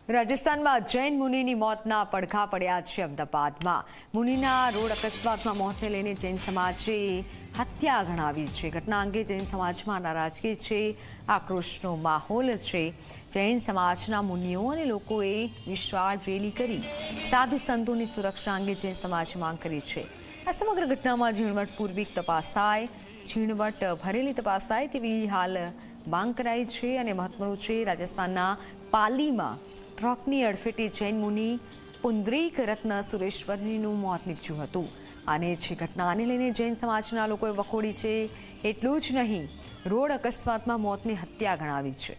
રાજસ્થાનમાં જૈન મુનિની મોતના પડઘા પડ્યા છે। અમદાવાદમાં મુનિના રોડ અકસ્માતમાં મોતને લઈને જૈન સમાજે હત્યા ગણાવી છે। ઘટના અંગે જૈન સમાજમાં નારાજગી છે, આક્રોશનો માહોલ છે। જૈન સમાજના મુનિઓ અને લોકોએ વિશાળ રેલી કરી સાધુ સંતોની સુરક્ષા અંગે જૈન સમાજે માંગ કરી છે। આ સમગ્ર ઘટનામાં ઝીણવટપૂર્વક તપાસ થાય, ઝીણવટ ભરેલી તપાસ થાય તેવી હાલ માંગ કરાઈ છે। અને મહત્વનું છે, રાજસ્થાનના પાલીમાં ટ્રકની અડફેટે જૈન મુનિ પુંડરીક રત્ન સુરેશ્વરીનું મોત નીપજ્યું હતું। અને જે ઘટનાને લઈને જૈન સમાજના લોકોએ વખોડી છે। એટલું જ નહીં, રોડ અકસ્માતમાં મોતની હત્યા ગણાવી છે।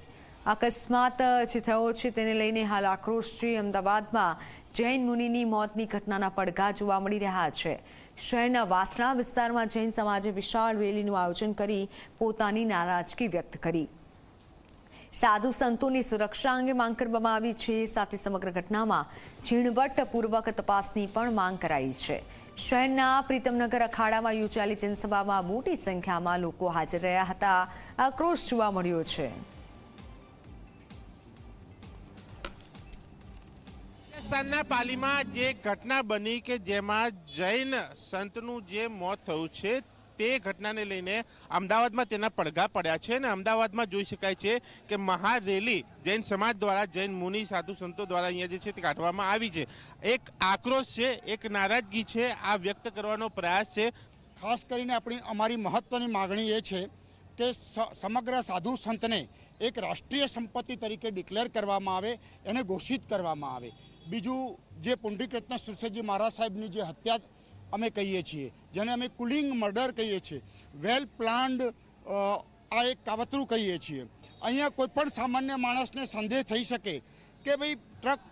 અકસ્માત જે થયો છે તેને લઈને હાલ આક્રોશ છે। અમદાવાદમાં જૈન મુનિની મોતની ઘટનાના પડઘા જોવા મળી રહ્યા છે। શહેરના વાસણા વિસ્તારમાં જૈન સમાજે વિશાળ રેલીનું આયોજન કરી પોતાની નારાજગી વ્યક્ત કરી। સાધુ સંતોની સુરક્ષા અંગે માંગ કરવામાં આવી છે, સાથે સમગ્ર ઘટનામાં ઝીણવટપૂર્વક તપાસની પણ માંગ કરાઈ છે। શહેરના પ્રીતમનગર અખાડામાં યોજાયેલી જનસભામાં મોટી સંખ્યામાં લોકો હાજર રહ્યા હતા। આક્રોશ જોવા મળ્યો છે। રાજસ્થાનના પાલીમાં જે ઘટના બની કે જેમાં જૈન સંતનું જે મોત થયું છે તે ઘટનાને લઈને અમદાવાદમાં તેના પડઘા પડ્યા છે। અને અમદાવાદમાં જોઈ શકાય છે કે મહારેલી જૈન સમાજ દ્વારા, જૈન મુનિ સાધુ સંતો દ્વારા અહીંયા જે છે તે કાઢવામાં આવી છે। એક આક્રોશ છે, એક નારાજગી છે, આ વ્યક્ત કરવાનો પ્રયાસ છે। ખાસ કરીને અમારી મહત્વની માગણી એ છે કે સમગ્ર સાધુ સંતને એક રાષ્ટ્રીય સંપત્તિ તરીકે ડિક્લેર કરવામાં આવે, એને ઘોષિત કરવામાં આવે। બીજું, જે પુંડરીક રત્ન સુરેશ્વરજી મહારાજ સાહેબની જે હત્યા અમે કહીએ છીએ, જેને અમે કુલિંગ મર્ડર કહીએ છીએ, વેલ પ્લાન્ડ આ એક કાવતરું કહીએ છીએ। અહીંયા કોઈ પણ સામાન્ય માણસને સંદેહ થઈ શકે કે ભાઈ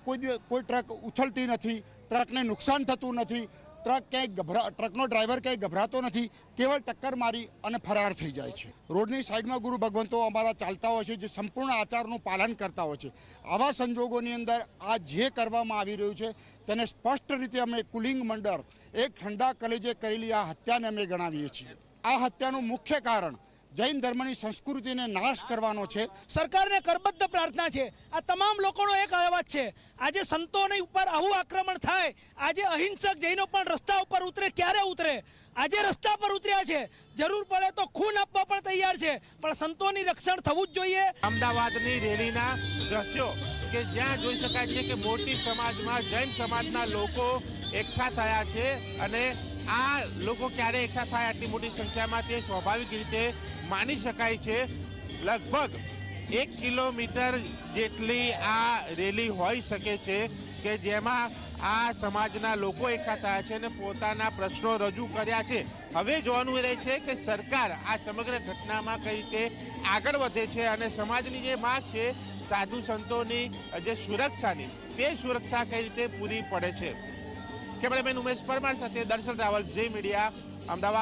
કોઈ ટ્રક ઉછળતી નથી, ટ્રકને નુકસાન થતું નથી, ટ્રકનો ડ્રાઈવર ક્યાંય ગભરાતો નથી, કેવળ ટક્કર મારી અને ફરાર થઈ જાય છે। રોડની સાઈડમાં ગુરુ ભગવંતો અમારા ચાલતા હોય છે, જે સંપૂર્ણ આચારનું પાલન કરતા હોય છે। આવા સંજોગોની અંદર આ જે કરવામાં આવી રહ્યું છે તેને સ્પષ્ટ રીતે અમે કુલિંગ મર્ડર, એક ઠંડા કલેજે કરેલી આ હત્યાને અમે ગણાવીએ છીએ। આ હત્યાનું મુખ્ય કારણ જૈન ધર્મની સંસ્કૃતિને નાશ કરવાનો છે। સરકારને કરબદ્ધ પ્રાર્થના છે, આ તમામ લોકોનો એક અવાજ છે। આજે સંતોની ઉપર આવું આક્રમણ થાય, આજે અહિંસક જૈનો પણ રસ્તા ઉપર ઉતરે, ક્યારે ઉતરે? આજે રસ્તા પર ઉતર્યા છે, જરૂર પડે તો ખૂન આપવા પણ તૈયાર છે, પણ સંતોની રક્ષણ થવું જ જોઈએ। અમદાવાદની રેલીના દ્રશ્યો કે જ્યાં જોઈ શકાય છે કે મોટી સમાજમાં જૈન સમાજના લોકો એકઠા થયા છે। અને આ લોકો ક્યારે એકઠા થાય આટલી મોટી સંખ્યામાં તે સ્વાભાવિક રીતે માની શકાય છે। લગભગ 1 કિલોમીટર જેટલી આ રેલી હોઈ શકે છે કે જેમાં આ સમાજના લોકો એકઠા થયા છે અને પોતાના પ્રશ્નો રજૂ કર્યા છે। હવે જોવાનું એ રહે છે કે સરકાર આ સમગ્ર ઘટનામાં કઈ રીતે આગળ વધે છે અને સમાજની જે માંગ છે સાધુ સંતોની જે સુરક્ષાની, તે સુરક્ષા કઈ રીતે પૂરી પડે છે। કેમેરામેન ઉમેશ પરમાર સાથે દર્શન રાવલ, ઝી મીડિયા, અમદાવાદ।